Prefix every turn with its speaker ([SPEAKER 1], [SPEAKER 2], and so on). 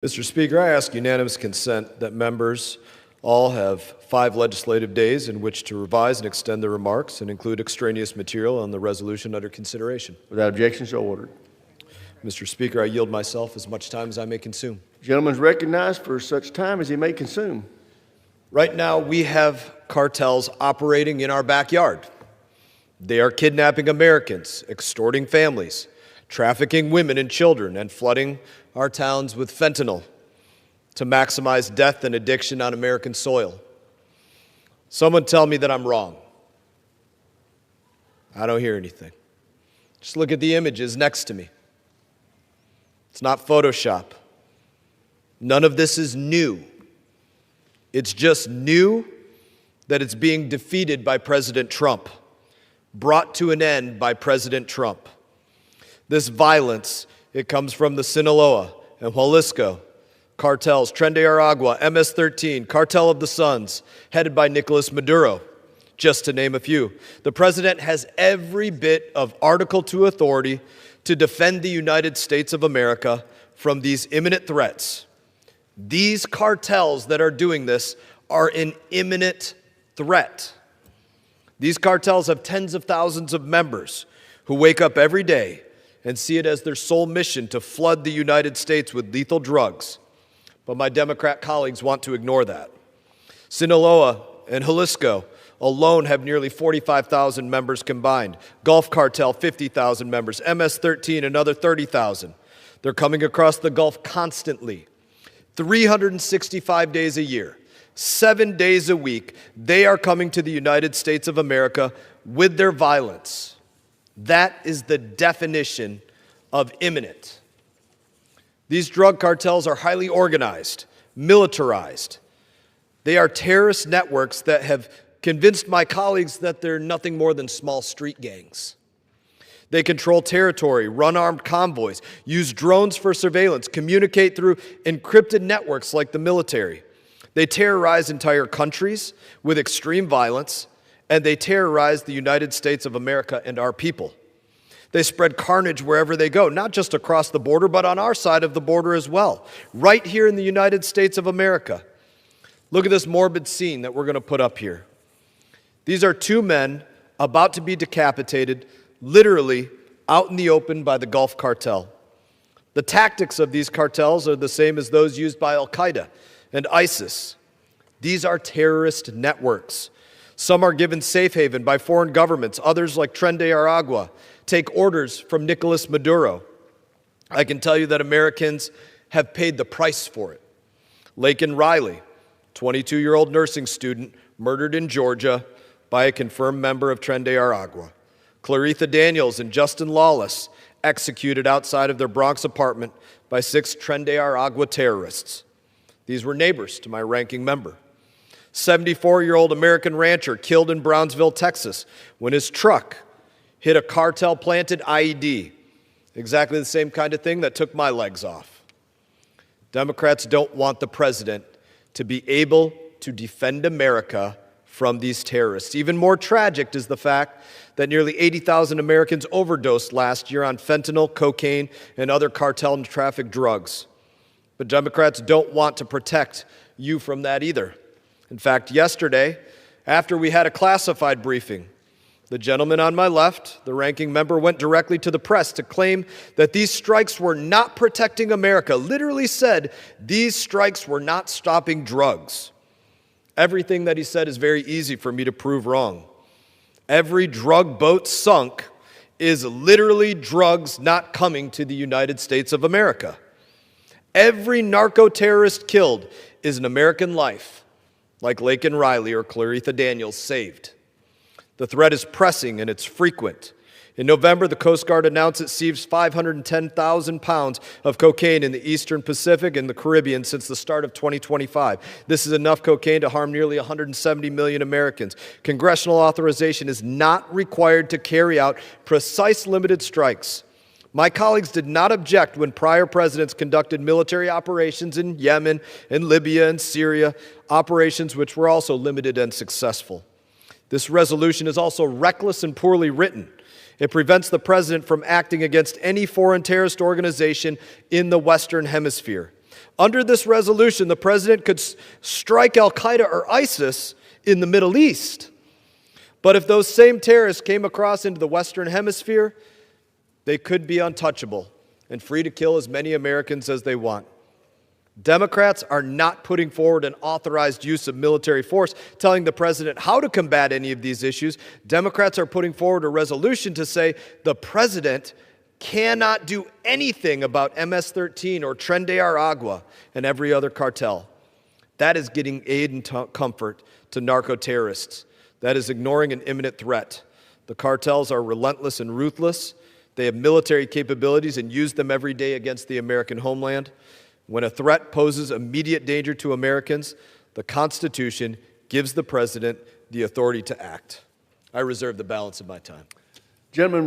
[SPEAKER 1] Mr. Speaker, I ask unanimous consent that members all have 5 legislative days in which to revise and extend their remarks and include extraneous material on the resolution under consideration.
[SPEAKER 2] Without objection, so ordered.
[SPEAKER 1] Mr. Speaker, I yield myself as much time as I may consume.
[SPEAKER 2] The gentleman is recognized for such time as he may consume.
[SPEAKER 1] Right now, we have cartels operating in our backyard. They are kidnapping Americans, extorting families, trafficking women and children, and flooding our towns with fentanyl to maximize death and addiction on American soil. Someone tell me that I'm wrong. I don't hear anything. Just look at the images next to me. It's not Photoshop. None of this is new. It's just new that it's being defeated by President Trump, brought to an end by President Trump. This violence, it comes from the Sinaloa and Jalisco cartels, Tren de Aragua, MS-13, Cartel of the Suns, headed by Nicolas Maduro, just to name a few. The president has every bit of Article II authority to defend the United States of America from these imminent threats. These cartels that are doing this are an imminent threat. These cartels have tens of thousands of members who wake up every day and see it as their sole mission to flood the United States with lethal drugs. But my Democrat colleagues want to ignore that. Sinaloa and Jalisco alone have nearly 45,000 members combined. Gulf Cartel, 50,000 members. MS-13, another 30,000. They're coming across the Gulf constantly, 365 days a year, 7 days a week. They are coming to the United States of America with their violence. That is the definition of imminent. These drug cartels are highly organized, militarized. They are terrorist networks that have convinced my colleagues that they're nothing more than small street gangs. They control territory, run armed convoys, use drones for surveillance, communicate through encrypted networks like the military. They terrorize entire countries with extreme violence, and they terrorize the United States of America and our people. They spread carnage wherever they go, not just across the border, but on our side of the border as well, right here in the United States of America. Look at this morbid scene that we're going to put up here. These are 2 men about to be decapitated, literally out in the open by the Gulf Cartel. The tactics of these cartels are the same as those used by Al-Qaeda and ISIS. These are terrorist networks. Some are given safe haven by foreign governments. Others, like Tren de Aragua, take orders from Nicolas Maduro. I can tell you that Americans have paid the price for it. Laken Riley, 22-year-old nursing student, murdered in Georgia by a confirmed member of Tren de Aragua. Claritha Daniels and Justin Lawless, executed outside of their Bronx apartment by 6 Tren de Aragua terrorists. These were neighbors to my ranking member. 74-year-old American rancher killed in Brownsville, Texas, when his truck hit a cartel-planted IED. Exactly the same kind of thing that took my legs off. Democrats don't want the president to be able to defend America from these terrorists. Even more tragic is the fact that nearly 80,000 Americans overdosed last year on fentanyl, cocaine, and other cartel and trafficked drugs. But Democrats don't want to protect you from that either. In fact, yesterday, after we had a classified briefing, the gentleman on my left, the ranking member, went directly to the press to claim that these strikes were not protecting America. Literally said these strikes were not stopping drugs. Everything that he said is very easy for me to prove wrong. Every drug boat sunk is literally drugs not coming to the United States of America. Every narco-terrorist killed is an American life, like Laken Riley or Claritha Daniels saved. The threat is pressing and it's frequent. In November, the Coast Guard announced it seized 510,000 pounds of cocaine in the Eastern Pacific and the Caribbean since the start of 2025. This is enough cocaine to harm nearly 170 million Americans. Congressional authorization is not required to carry out precise limited strikes. My colleagues did not object when prior presidents conducted military operations in Yemen and Libya and Syria, operations which were also limited and successful. This resolution is also reckless and poorly written. It prevents the president from acting against any foreign terrorist organization in the Western Hemisphere. Under this resolution, the president could strike Al-Qaeda or ISIS in the Middle East. But if those same terrorists came across into the Western Hemisphere, they could be untouchable and free to kill as many Americans as they want. Democrats are not putting forward an authorized use of military force, telling the president how to combat any of these issues. Democrats are putting forward a resolution to say the president cannot do anything about MS-13 or Tren de Aragua and every other cartel. That is getting aid and comfort to narco-terrorists. That is ignoring an imminent threat. The cartels are relentless and ruthless. They have military capabilities and use them every day against the American homeland. When a threat poses immediate danger to Americans, the Constitution gives the president the authority to act. I reserve the balance of my time.
[SPEAKER 2] Gentlemen,